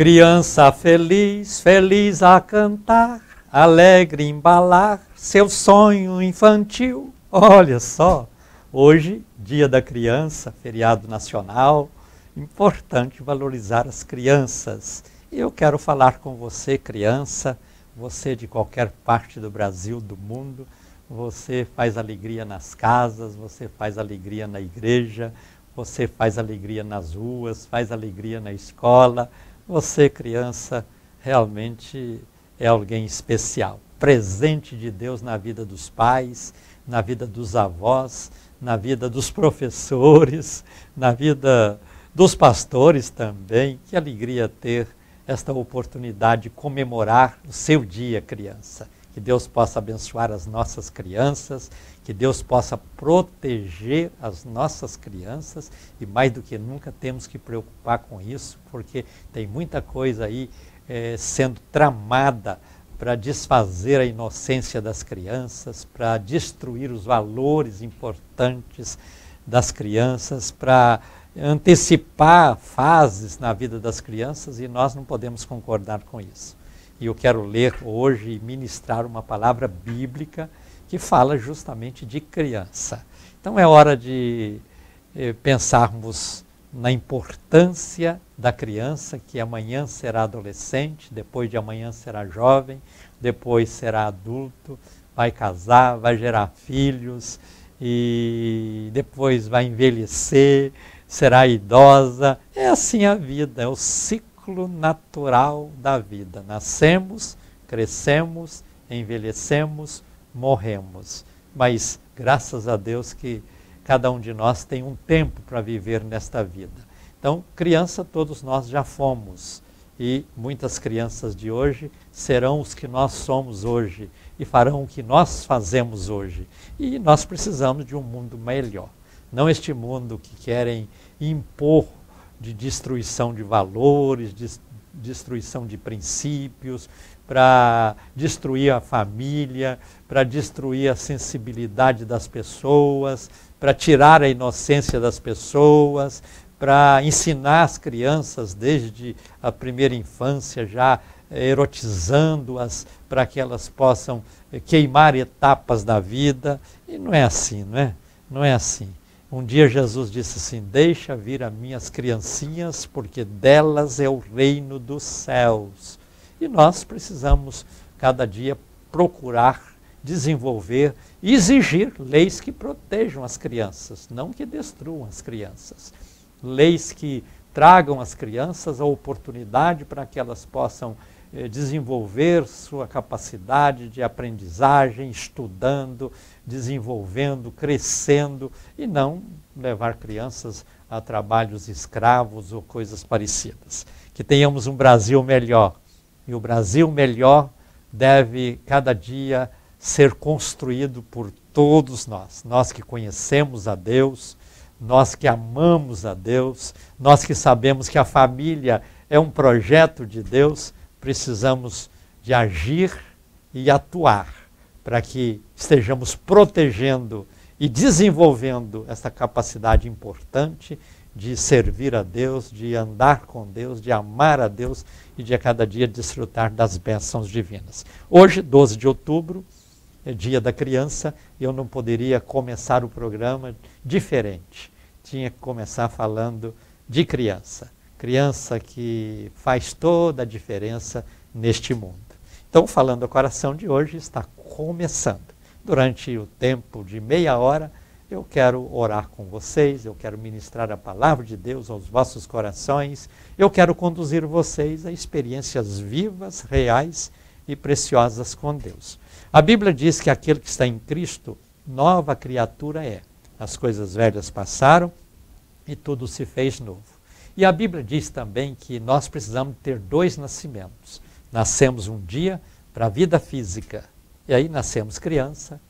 Criança feliz, feliz a cantar, alegre embalar seu sonho infantil. Olha só, hoje, Dia da Criança, feriado nacional, importante valorizar as crianças. E eu quero falar com você, criança, você de qualquer parte do Brasil, do mundo, você faz alegria nas casas, você faz alegria na igreja, você faz alegria nas ruas, faz alegria na escola. Você, criança, realmente é alguém especial. Presente de Deus na vida dos pais, na vida dos avós, na vida dos professores, na vida dos pastores também. Que alegria ter esta oportunidade de comemorar o seu dia, criança. Que Deus possa abençoar as nossas crianças, que Deus possa proteger as nossas crianças e mais do que nunca temos que preocupar com isso, porque tem muita coisa aí sendo tramada para desfazer a inocência das crianças, para destruir os valores importantes das crianças, para antecipar fases na vida das crianças e nós não podemos concordar com isso. E eu quero ler hoje e ministrar uma palavra bíblica que fala justamente de criança. Então é hora de pensarmos na importância da criança, que amanhã será adolescente, depois de amanhã será jovem, depois será adulto, vai casar, vai gerar filhos e depois vai envelhecer, será idosa. É assim a vida, é o ciclo natural da vida. Nascemos, crescemos, envelhecemos, morremos. Mas graças a Deus que cada um de nós tem um tempo para viver nesta vida. Então, criança todos nós já fomos. E muitas crianças de hoje serão os que nós somos hoje e farão o que nós fazemos hoje. E nós precisamos de um mundo melhor. Não este mundo que querem impor de destruição de valores, destruição de princípios, para destruir a família, para destruir a sensibilidade das pessoas, para tirar a inocência das pessoas, para ensinar as crianças desde a primeira infância, já erotizando-as para que elas possam queimar etapas da vida. E não é assim, não é? Não é assim. Um dia Jesus disse assim: deixa vir as minhas criancinhas, porque delas é o reino dos céus. E nós precisamos, cada dia, procurar desenvolver e exigir leis que protejam as crianças, não que destruam as crianças. Leis que tragam às crianças a oportunidade para que elas possam desenvolver sua capacidade de aprendizagem, estudando, desenvolvendo, crescendo, e não levar crianças a trabalhos escravos ou coisas parecidas. Que tenhamos um Brasil melhor. E o Brasil melhor deve, cada dia, ser construído por todos nós. Nós que conhecemos a Deus, nós que amamos a Deus, nós que sabemos que a família é um projeto de Deus, precisamos de agir e atuar para que estejamos protegendo e desenvolvendo essa capacidade importante de servir a Deus, de andar com Deus, de amar a Deus e de a cada dia desfrutar das bênçãos divinas. Hoje, 12 de outubro, é Dia da Criança, e eu não poderia começar o programa diferente. Tinha que começar falando de criança. Criança que faz toda a diferença neste mundo. Então, Falando ao Coração de hoje está começando. Durante o tempo de meia hora, eu quero orar com vocês, eu quero ministrar a palavra de Deus aos vossos corações, eu quero conduzir vocês a experiências vivas, reais e preciosas com Deus. A Bíblia diz que aquele que está em Cristo, nova criatura é. As coisas velhas passaram e tudo se fez novo. E a Bíblia diz também que nós precisamos ter dois nascimentos. Nascemos um dia para a vida física, e aí nascemos criança,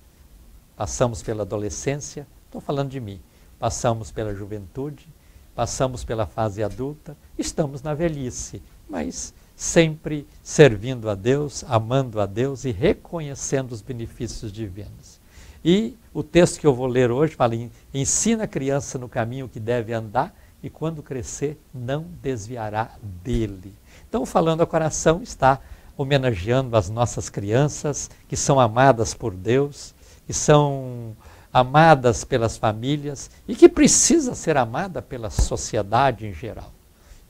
passamos pela adolescência, estou falando de mim, passamos pela juventude, passamos pela fase adulta, estamos na velhice, mas sempre servindo a Deus, amando a Deus e reconhecendo os benefícios divinos. E o texto que eu vou ler hoje fala: ensina a criança no caminho que deve andar, e quando crescer não desviará dele. Então, falando ao coração, está homenageando as nossas crianças que são amadas por Deus, que são amadas pelas famílias e que precisa ser amada pela sociedade em geral.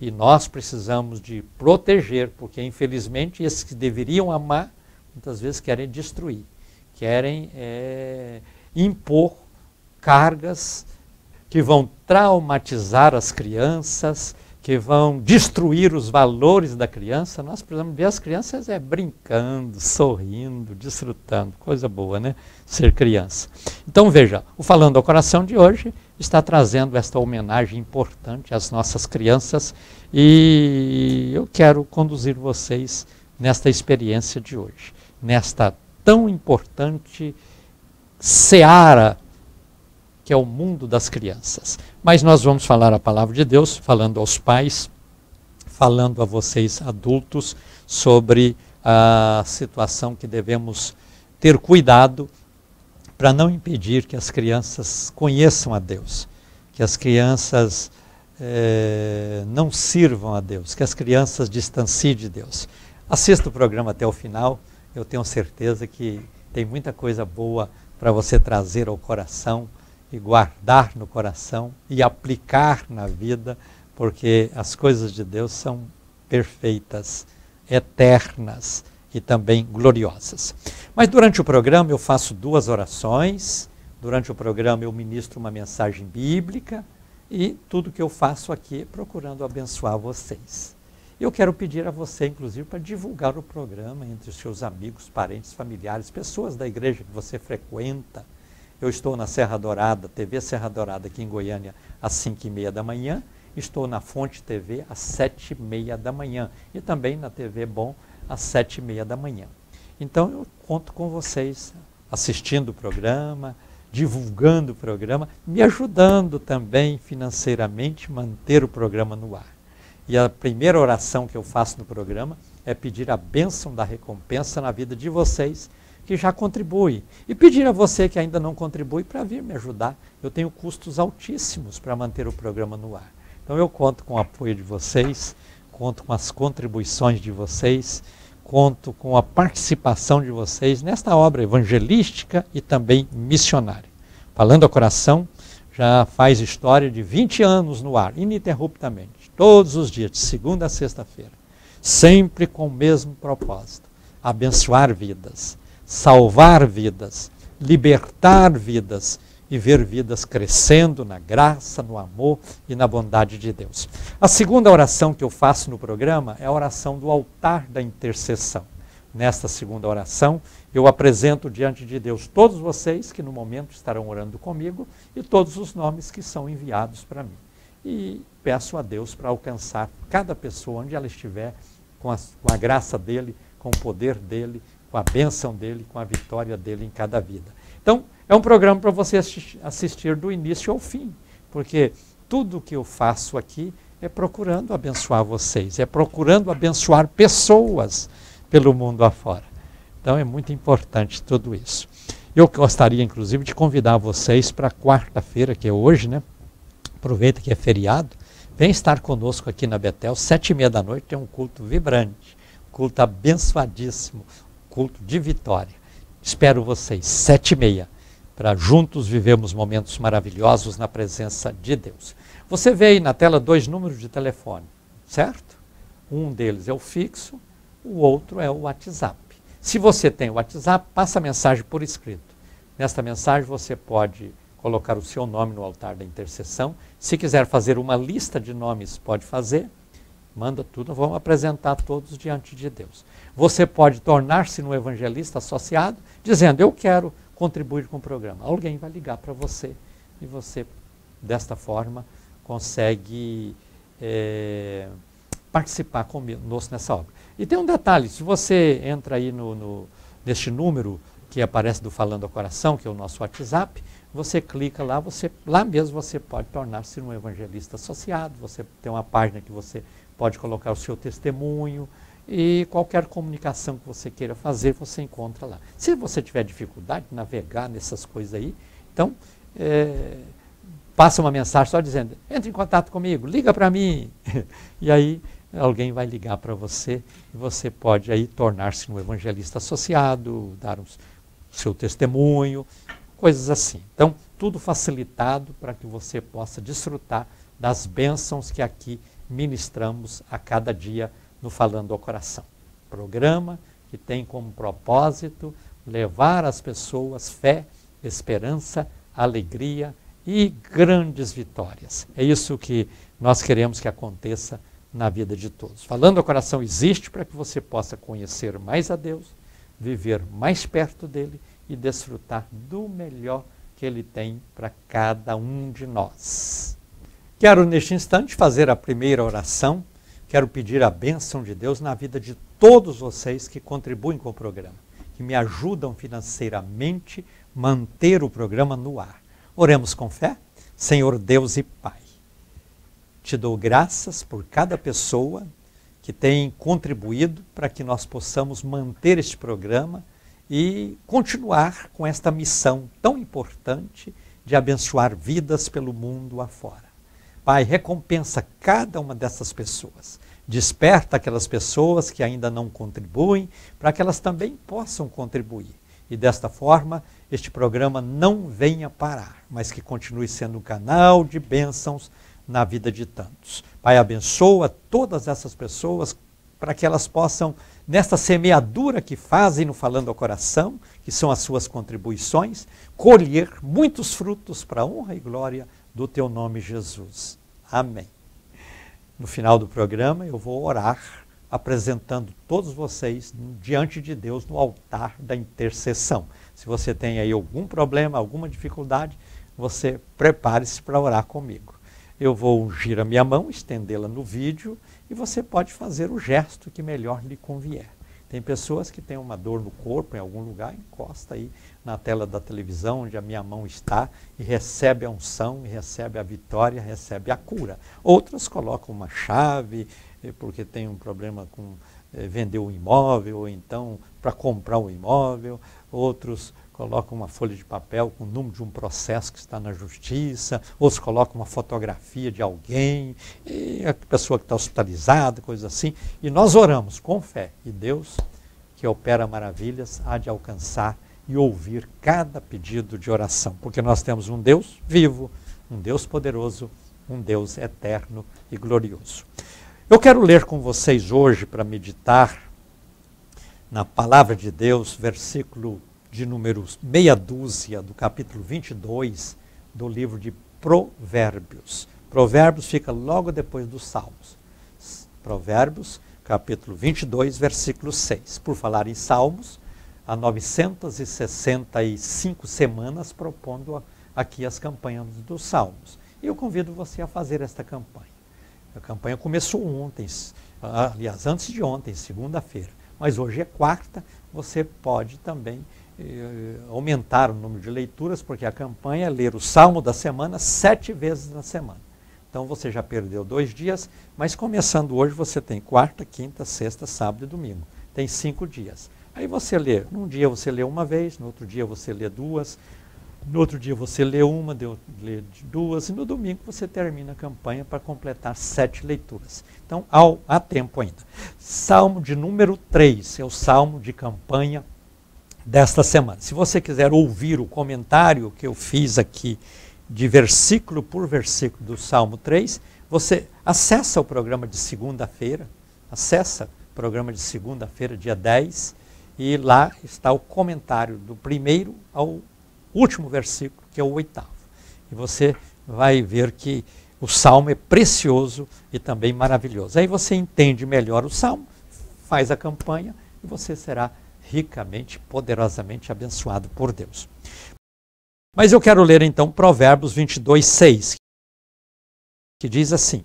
E nós precisamos de proteger, porque infelizmente esses que deveriam amar, muitas vezes querem destruir, querem impor cargas que vão traumatizar as crianças, que vão destruir os valores da criança. Nós precisamos ver as crianças brincando, sorrindo, desfrutando. Coisa boa, né? Ser criança. Então veja, o Falando ao Coração de hoje está trazendo esta homenagem importante às nossas crianças e eu quero conduzir vocês nesta experiência de hoje, nesta tão importante seara que é o mundo das crianças. Mas nós vamos falar a palavra de Deus, falando aos pais, falando a vocês adultos, sobre a situação que devemos ter cuidado para não impedir que as crianças conheçam a Deus, que as crianças não sirvam a Deus, que as crianças distanciem de Deus. Assista o programa até o final, eu tenho certeza que tem muita coisa boa para você trazer ao coração, e guardar no coração e aplicar na vida, porque as coisas de Deus são perfeitas, eternas e também gloriosas. Mas durante o programa eu faço 2 orações, durante o programa eu ministro uma mensagem bíblica e tudo que eu faço aqui procurando abençoar vocês. Eu quero pedir a você, inclusive, para divulgar o programa entre os seus amigos, parentes, familiares, pessoas da igreja que você frequenta. Eu estou na Serra Dourada, TV Serra Dourada, aqui em Goiânia, às 5h30 da manhã. Estou na Fonte TV, às 7h30 da manhã. E também na TV Bom, às 7h30 da manhã. Então, eu conto com vocês assistindo o programa, divulgando o programa, me ajudando também financeiramente a manter o programa no ar. E a primeira oração que eu faço no programa é pedir a bênção da recompensa na vida de vocês, que já contribui. E pedir a você que ainda não contribui para vir me ajudar. Eu tenho custos altíssimos para manter o programa no ar. Então eu conto com o apoio de vocês, conto com as contribuições de vocês, conto com a participação de vocês nesta obra evangelística e também missionária. Falando ao Coração, já faz história de 20 anos no ar, ininterruptamente, todos os dias, de segunda a sexta-feira. Sempre com o mesmo propósito, abençoar vidas, salvar vidas, libertar vidas e ver vidas crescendo na graça, no amor e na bondade de Deus. A segunda oração que eu faço no programa é a oração do altar da intercessão. Nesta segunda oração, eu apresento diante de Deus todos vocês que no momento estarão orando comigo e todos os nomes que são enviados para mim. E peço a Deus para alcançar cada pessoa onde ela estiver, com a graça dEle, com o poder dEle, com a bênção dEle, com a vitória dEle em cada vida. Então, é um programa para você assistir do início ao fim, porque tudo que eu faço aqui é procurando abençoar vocês, é procurando abençoar pessoas pelo mundo afora. Então, é muito importante tudo isso. Eu gostaria, inclusive, de convidar vocês para quarta-feira, que é hoje, né? Aproveita que é feriado, vem estar conosco aqui na Betel, 7h30 da noite, tem um culto vibrante, culto abençoadíssimo, culto de vitória. Espero vocês, 7h30, para juntos vivermos momentos maravilhosos na presença de Deus. Você vê aí na tela 2 números de telefone, certo? Um deles é o fixo, o outro é o WhatsApp. Se você tem o WhatsApp, passa a mensagem por escrito. Nesta mensagem você pode colocar o seu nome no altar da intercessão. Se quiser fazer uma lista de nomes, pode fazer. Manda tudo, vamos apresentar todos diante de Deus. Você pode tornar-se um evangelista associado, dizendo, eu quero contribuir com o programa. Alguém vai ligar para você e você, desta forma, consegue participar conosco nessa obra. E tem um detalhe, se você entra aí neste número que aparece do Falando ao Coração, que é o nosso WhatsApp, você clica lá, lá mesmo você pode tornar-se um evangelista associado, você tem uma página que você pode colocar o seu testemunho e qualquer comunicação que você queira fazer, você encontra lá. Se você tiver dificuldade de navegar nessas coisas aí, então passa uma mensagem só dizendo, entre em contato comigo, liga para mim. E aí alguém vai ligar para você e você pode aí tornar-se um evangelista associado, dar o seu testemunho, coisas assim. Então, tudo facilitado para que você possa desfrutar das bênçãos que aqui ministramos a cada dia no Falando ao Coração. Programa que tem como propósito levar às pessoas fé, esperança, alegria e grandes vitórias. É isso que nós queremos que aconteça na vida de todos. Falando ao Coração existe para que você possa conhecer mais a Deus, viver mais perto dele e desfrutar do melhor que ele tem para cada um de nós. Quero neste instante fazer a primeira oração. Quero pedir a bênção de Deus na vida de todos vocês que contribuem com o programa, que me ajudam financeiramente a manter o programa no ar. Oremos com fé. Senhor Deus e Pai, te dou graças por cada pessoa que tem contribuído para que nós possamos manter este programa e continuar com esta missão tão importante de abençoar vidas pelo mundo afora. Pai, recompensa cada uma dessas pessoas. Desperta aquelas pessoas que ainda não contribuem para que elas também possam contribuir. E desta forma, este programa não venha parar, mas que continue sendo um canal de bênçãos na vida de tantos. Pai, abençoa todas essas pessoas para que elas possam, nesta semeadura que fazem no Falando ao Coração, que são as suas contribuições, colher muitos frutos para a honra e glória do teu nome, Jesus. Amém. No final do programa eu vou orar, apresentando todos vocês diante de Deus no altar da intercessão. Se você tem aí algum problema, alguma dificuldade, você prepare-se para orar comigo. Eu vou ungir a minha mão, estendê-la no vídeo e você pode fazer o gesto que melhor lhe convier. Tem pessoas que têm uma dor no corpo, em algum lugar, encosta aí na tela da televisão onde a minha mão está e recebe a unção, e recebe a vitória, recebe a cura. Outras colocam uma chave porque tem um problema com vender o imóvel, ou então para comprar o imóvel. Outros colocam uma folha de papel com o número de um processo que está na justiça. Outros colocam uma fotografia de alguém, e a pessoa que está hospitalizada, coisa assim. E nós oramos com fé. E Deus, que opera maravilhas, há de alcançar e ouvir cada pedido de oração. Porque nós temos um Deus vivo, um Deus poderoso, um Deus eterno e glorioso. Eu quero ler com vocês hoje, para meditar na Palavra de Deus, versículo de número meia dúzia, do capítulo 22, do livro de Provérbios. Provérbios fica logo depois dos Salmos. Provérbios, capítulo 22, versículo 6. Por falar em Salmos, há 965 semanas propondo aqui as campanhas dos Salmos. E eu convido você a fazer esta campanha. A campanha começou ontem, aliás, antes de ontem, segunda-feira. Mas hoje é quarta, você pode também aumentar o número de leituras, porque a campanha é ler o Salmo da semana 7 vezes na semana. Então você já perdeu 2 dias, mas começando hoje você tem quarta, quinta, sexta, sábado e domingo. Tem 5 dias. Aí você lê, num dia você lê uma vez, no outro dia você lê 2, no outro dia você lê uma, lê 2, e no domingo você termina a campanha para completar 7 leituras. Então há tempo ainda. Salmo de número 3, é o salmo de campanha desta semana. Se você quiser ouvir o comentário que eu fiz aqui, de versículo por versículo do Salmo 3, você acessa o programa de segunda-feira, dia 10, e lá está o comentário do primeiro ao último versículo, que é o 8º. E você vai ver que o Salmo é precioso e também maravilhoso. Aí você entende melhor o Salmo, faz a campanha e você será ricamente, poderosamente abençoado por Deus. Mas eu quero ler então Provérbios 22, 6, que diz assim: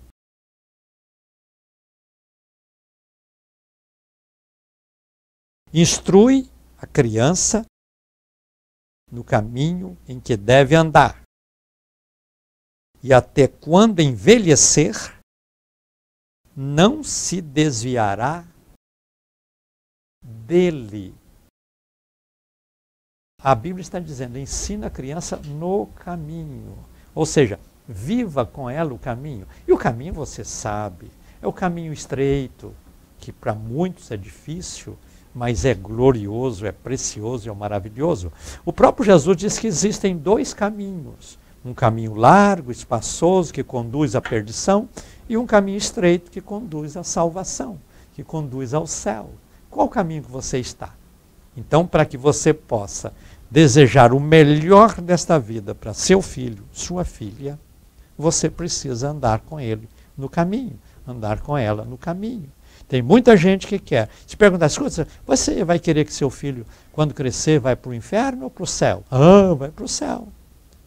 instrui a criança no caminho em que deve andar, e até quando envelhecer, não se desviará dele. A Bíblia está dizendo, ensina a criança no caminho. Ou seja, viva com ela o caminho. E o caminho você sabe, é o caminho estreito, que para muitos é difícil, mas é glorioso, é precioso, é maravilhoso. O próprio Jesus diz que existem dois caminhos, um caminho largo, espaçoso, que conduz à perdição, e um caminho estreito que conduz à salvação, que conduz ao céu. Qual caminho que você está? Então, para que você possa desejar o melhor desta vida para seu filho, sua filha, você precisa andar com ele no caminho, andar com ela no caminho. Tem muita gente que quer. Se perguntar, escuta, você vai querer que seu filho, quando crescer, vai para o inferno ou para o céu? Ah, vai para o céu.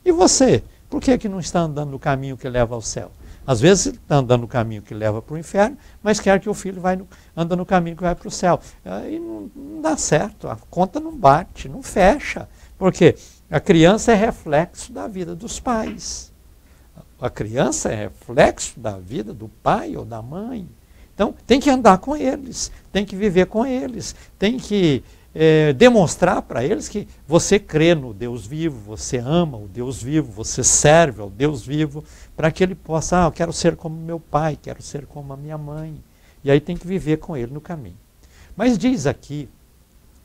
E você? Por que não está andando no caminho que leva ao céu? Às vezes ele está andando no caminho que leva para o inferno, mas quer que o filho anda no caminho que vai para o céu. Aí não dá certo, a conta não bate, não fecha. Porque a criança é reflexo da vida dos pais. A criança é reflexo da vida do pai ou da mãe. Então, tem que andar com eles, tem que viver com eles, tem que demonstrar para eles que você crê no Deus vivo, você ama o Deus vivo, você serve ao Deus vivo, para que ele possa, eu quero ser como meu pai, quero ser como a minha mãe. E aí tem que viver com ele no caminho. Mas diz aqui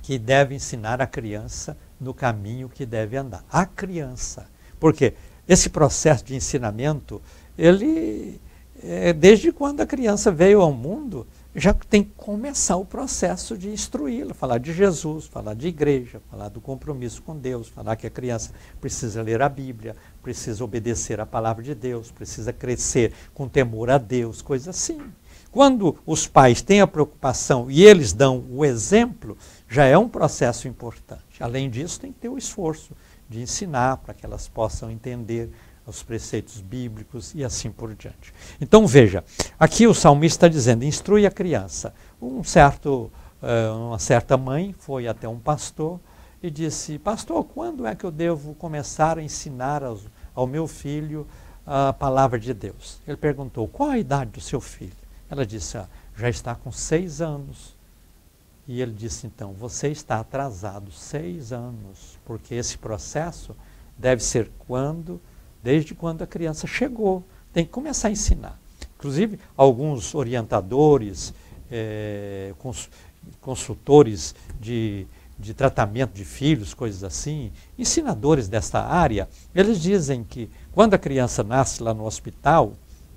que deve ensinar a criança no caminho que deve andar. A criança. Porque esse processo de ensinamento, ele, desde quando a criança veio ao mundo, já tem que começar o processo de instruí-la, falar de Jesus, falar de igreja, falar do compromisso com Deus, falar que a criança precisa ler a Bíblia, precisa obedecer à palavra de Deus, precisa crescer com temor a Deus, coisa assim. Quando os pais têm a preocupação e eles dão o exemplo, já é um processo importante. Além disso, tem que ter o esforço de ensinar para que elas possam entender os preceitos bíblicos e assim por diante. Então veja, aqui o salmista está dizendo, instrui a criança. Uma certa mãe foi até um pastor e disse, pastor, quando é que eu devo começar a ensinar ao meu filho a palavra de Deus? Ele perguntou, qual a idade do seu filho? Ela disse, já está com 6 anos. E ele disse, então, você está atrasado 6 anos, porque esse processo deve ser desde quando a criança chegou. Tem que começar a ensinar. Inclusive, alguns orientadores, consultores de tratamento de filhos, coisas assim, ensinadores desta área, eles dizem que quando a criança nasce lá no hospital,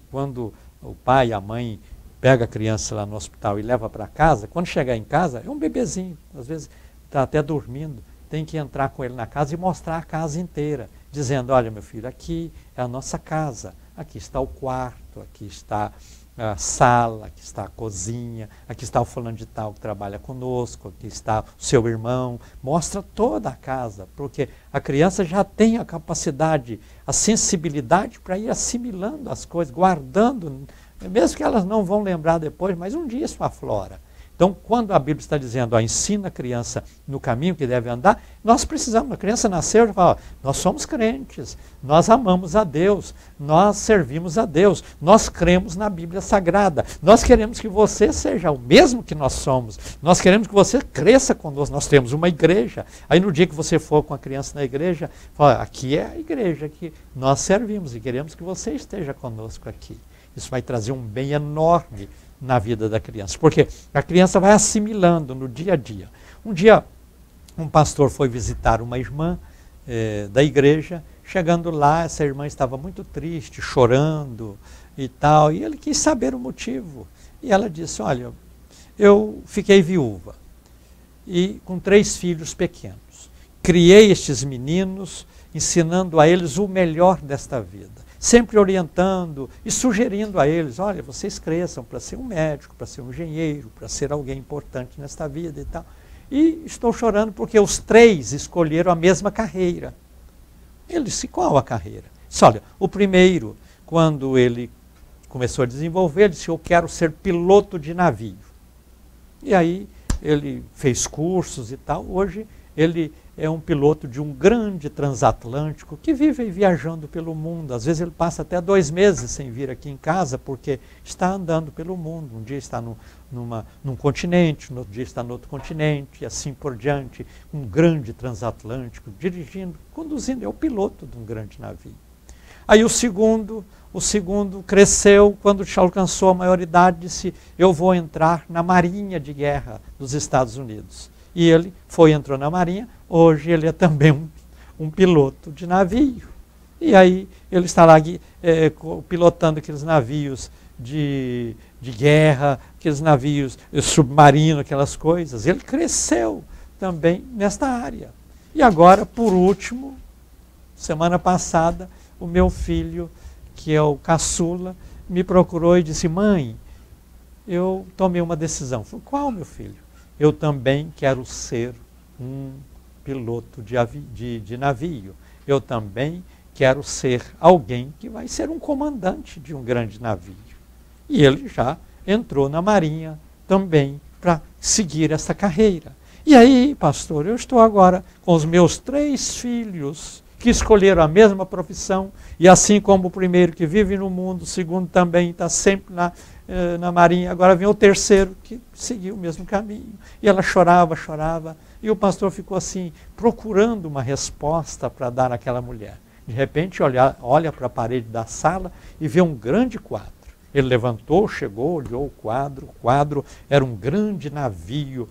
quando o pai e a mãe pega a criança lá no hospital e leva para casa, quando chegar em casa, é um bebezinho, às vezes está até dormindo, tem que entrar com ele na casa e mostrar a casa inteira, dizendo, olha meu filho, aqui é a nossa casa, aqui está o quarto, aqui está a sala, aqui está a cozinha, aqui está o fulano de tal que trabalha conosco, aqui está o seu irmão, mostra toda a casa, porque a criança já tem a capacidade, a sensibilidade para ir assimilando as coisas, guardando, mesmo que elas não vão lembrar depois, mas um dia isso aflora. Então, quando a Bíblia está dizendo, ensina a criança no caminho que deve andar, nós precisamos, a criança nasceu e fala, nós somos crentes, nós amamos a Deus, nós servimos a Deus, nós cremos na Bíblia Sagrada, nós queremos que você seja o mesmo que nós somos, nós queremos que você cresça conosco, nós temos uma igreja. Aí no dia que você for com a criança na igreja, fala, aqui é a igreja que nós servimos e queremos que você esteja conosco aqui. Isso vai trazer um bem enorme na vida da criança, porque a criança vai assimilando no dia a dia. Um dia, um pastor foi visitar uma irmã da igreja, chegando lá, essa irmã estava muito triste, chorando e tal, e ele quis saber o motivo. E ela disse, olha, eu fiquei viúva, e com 3 filhos pequenos. Criei estes meninos, ensinando a eles o melhor desta vida. Sempre orientando e sugerindo a eles, olha, vocês cresçam para ser um médico, para ser um engenheiro, para ser alguém importante nesta vida e tal. E estou chorando porque os 3 escolheram a mesma carreira. Ele disse, qual a carreira? Disse, olha, o primeiro, quando ele começou a desenvolver, ele disse, eu quero ser piloto de navio. E aí ele fez cursos e tal. Hoje ele é um piloto de um grande transatlântico que vive viajando pelo mundo. Às vezes ele passa até 2 meses sem vir aqui em casa porque está andando pelo mundo. Um dia está num continente, no outro dia está no outro continente, e assim por diante. Um grande transatlântico, dirigindo, conduzindo, é o piloto de um grande navio. Aí o segundo cresceu, quando alcançou a maioridade, disse, eu vou entrar na Marinha de Guerra dos Estados Unidos. E ele entrou na Marinha, hoje ele é também um piloto de navio. E aí ele está lá pilotando aqueles navios de guerra, aqueles navios submarinos, aquelas coisas. Ele cresceu também nesta área. E agora, por último, semana passada, o meu filho, que é o caçula, me procurou e disse, mãe, eu tomei uma decisão. Eu falei, qual, meu filho? Eu também quero ser um piloto de navio. Eu também quero ser alguém que vai ser um comandante de um grande navio. E ele já entrou na Marinha também para seguir essa carreira. E aí, pastor, eu estou agora com os meus 3 filhos que escolheram a mesma profissão, e assim como o primeiro que vive no mundo, o segundo também está sempre na Marinha, agora vem o terceiro que seguiu o mesmo caminho. E ela chorava, e o pastor ficou assim, procurando uma resposta para dar àquela mulher. De repente, olha para a parede da sala e vê um grande quadro. Ele levantou, chegou, olhou o quadro era um grande navio,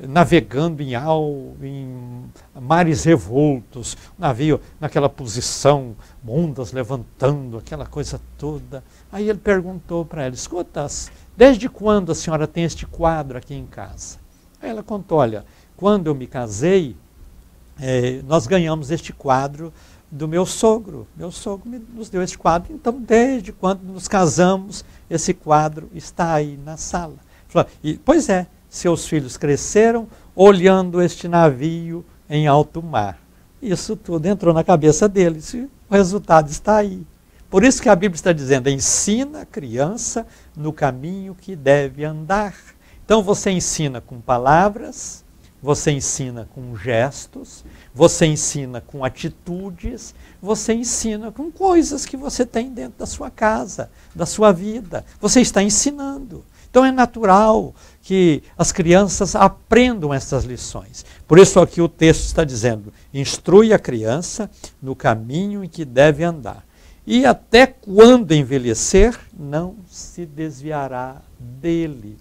navegando em mares revoltos, navio naquela posição, ondas levantando, aquela coisa toda. Aí ele perguntou para ela, escuta, desde quando a senhora tem este quadro aqui em casa? Aí ela contou, olha, quando eu me casei, nós ganhamos este quadro do meu sogro. Meu sogro nos deu esse quadro, então desde quando nos casamos, esse quadro está aí na sala. Pois é, seus filhos cresceram olhando este navio em alto mar. Isso tudo entrou na cabeça deles e o resultado está aí. Por isso que a Bíblia está dizendo, ensina a criança no caminho que deve andar. Então você ensina com palavras, você ensina com gestos, você ensina com atitudes, você ensina com coisas que você tem dentro da sua casa, da sua vida. Você está ensinando. Então é natural que as crianças aprendam essas lições. Por isso aqui o texto está dizendo, instrui a criança no caminho em que deve andar. E até quando envelhecer, não se desviará dele.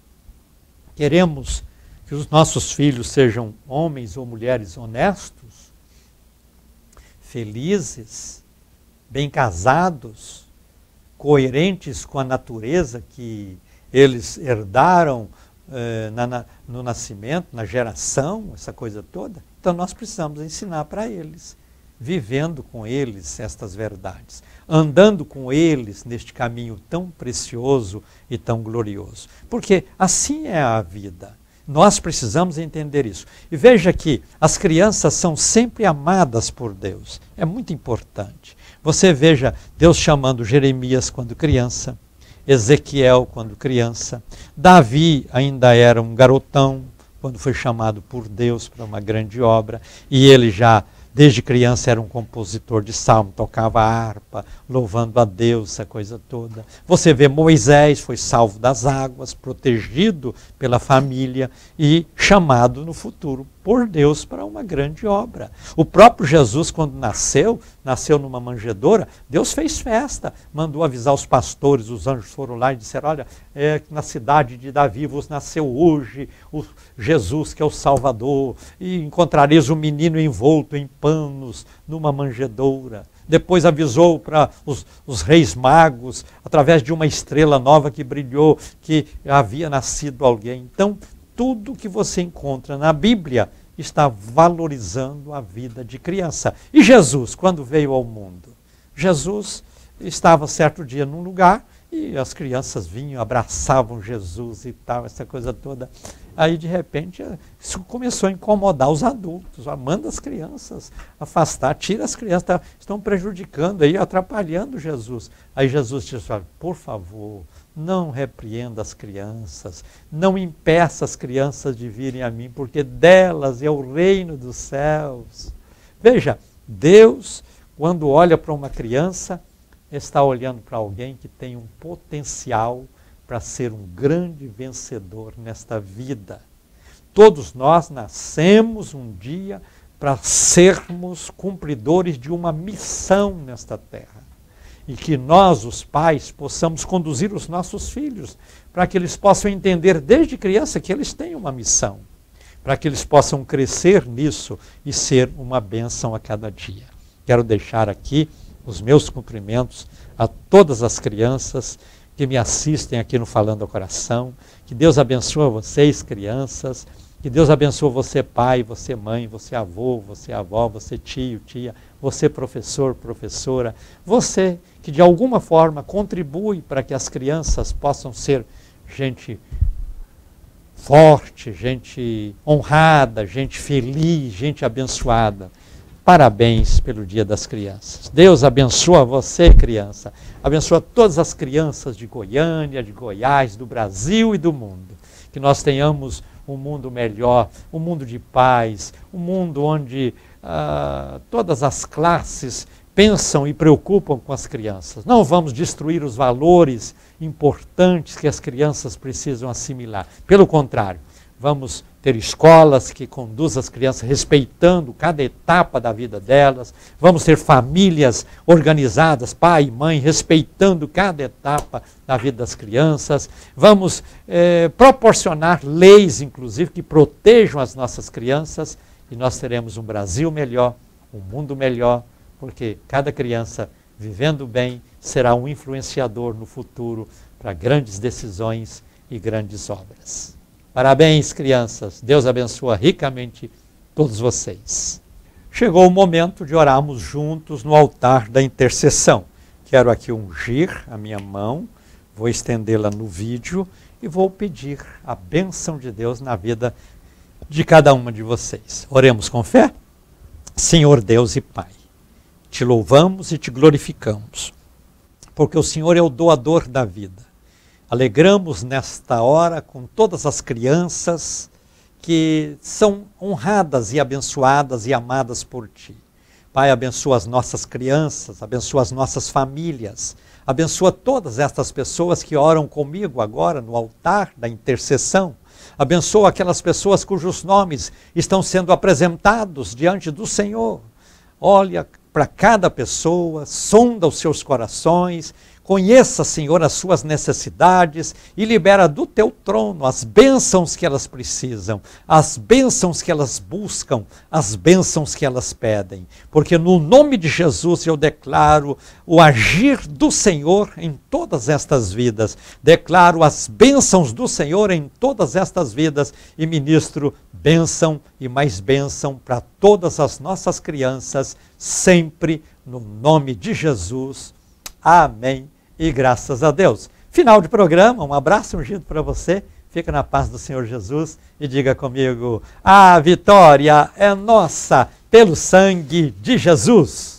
Queremos que os nossos filhos sejam homens ou mulheres honestos, felizes, bem casados, coerentes com a natureza que eles herdaram no nascimento, na geração, essa coisa toda. Então nós precisamos ensinar para eles, vivendo com eles estas verdades, andando com eles neste caminho tão precioso e tão glorioso. Porque assim é a vida. Nós precisamos entender isso. E veja que as crianças são sempre amadas por Deus. É muito importante. Você veja Deus chamando Jeremias quando criança, Ezequiel quando criança, Davi ainda era um garotão quando foi chamado por Deus para uma grande obra, e ele já desde criança era um compositor de salmo, tocava harpa, louvando a Deus, essa coisa toda. Você vê Moisés, foi salvo das águas, protegido pela família e chamado no futuro por Deus para uma grande obra. O próprio Jesus, quando nasceu numa manjedoura, Deus fez festa, mandou avisar os pastores, os anjos foram lá e disseram, olha, na cidade de Davi vos nasceu hoje o Jesus, que é o Salvador, e encontrareis um menino envolto em panos numa manjedoura. Depois avisou para os reis magos, através de uma estrela nova que brilhou, que havia nascido alguém. Então, tudo que você encontra na Bíblia está valorizando a vida de criança. E Jesus, quando veio ao mundo? Jesus estava certo dia num lugar e as crianças vinham, abraçavam Jesus e tal, essa coisa toda. Aí, de repente, isso começou a incomodar os adultos. Manda as crianças afastar, tira as crianças, estão prejudicando, aí, atrapalhando Jesus. Aí Jesus disse, por favor, não repreenda as crianças, não impeça as crianças de virem a mim, porque delas é o reino dos céus. Veja, Deus, quando olha para uma criança, está olhando para alguém que tem um potencial para ser um grande vencedor nesta vida. Todos nós nascemos um dia para sermos cumpridores de uma missão nesta terra. E que nós, os pais, possamos conduzir os nossos filhos para que eles possam entender desde criança que eles têm uma missão, para que eles possam crescer nisso e ser uma bênção a cada dia. Quero deixar aqui os meus cumprimentos a todas as crianças que me assistem aqui no Falando ao Coração. Que Deus abençoe vocês, crianças. Que Deus abençoe você, pai, você, mãe, você, avô, você, avó, você, tio, tia, você, professor, professora. Você que de alguma forma contribui para que as crianças possam ser gente forte, gente honrada, gente feliz, gente abençoada. Parabéns pelo Dia das Crianças. Deus abençoa você, criança. Abençoa todas as crianças de Goiânia, de Goiás, do Brasil e do mundo. Que nós tenhamos um mundo melhor, um mundo de paz, um mundo onde todas as classes pensam e preocupam com as crianças. Não vamos destruir os valores importantes que as crianças precisam assimilar. Pelo contrário, vamos ter escolas que conduzam as crianças respeitando cada etapa da vida delas. Vamos ter famílias organizadas, pai e mãe, respeitando cada etapa da vida das crianças. Vamos proporcionar leis, inclusive, que protejam as nossas crianças. E nós teremos um Brasil melhor, um mundo melhor, porque cada criança vivendo bem será um influenciador no futuro para grandes decisões e grandes obras. Parabéns, crianças. Deus abençoa ricamente todos vocês. Chegou o momento de orarmos juntos no altar da intercessão. Quero aqui ungir a minha mão, vou estendê-la no vídeo e vou pedir a bênção de Deus na vida de cada uma de vocês. Oremos com fé? Senhor Deus e Pai, te louvamos e te glorificamos, porque o Senhor é o doador da vida. Alegramos nesta hora com todas as crianças que são honradas e abençoadas e amadas por Ti. Pai, abençoa as nossas crianças, abençoa as nossas famílias, abençoa todas estas pessoas que oram comigo agora no altar da intercessão. Abençoa aquelas pessoas cujos nomes estão sendo apresentados diante do Senhor. Olha para cada pessoa, sonda os seus corações, conheça, Senhor, as suas necessidades e libera do teu trono as bênçãos que elas precisam, as bênçãos que elas buscam, as bênçãos que elas pedem. Porque no nome de Jesus eu declaro o agir do Senhor em todas estas vidas. Declaro as bênçãos do Senhor em todas estas vidas e ministro bênção e mais bênção para todas as nossas crianças, sempre no nome de Jesus. Amém. E graças a Deus. Final de programa, um abraço ungido para você. Fica na paz do Senhor Jesus e diga comigo: a vitória é nossa pelo sangue de Jesus.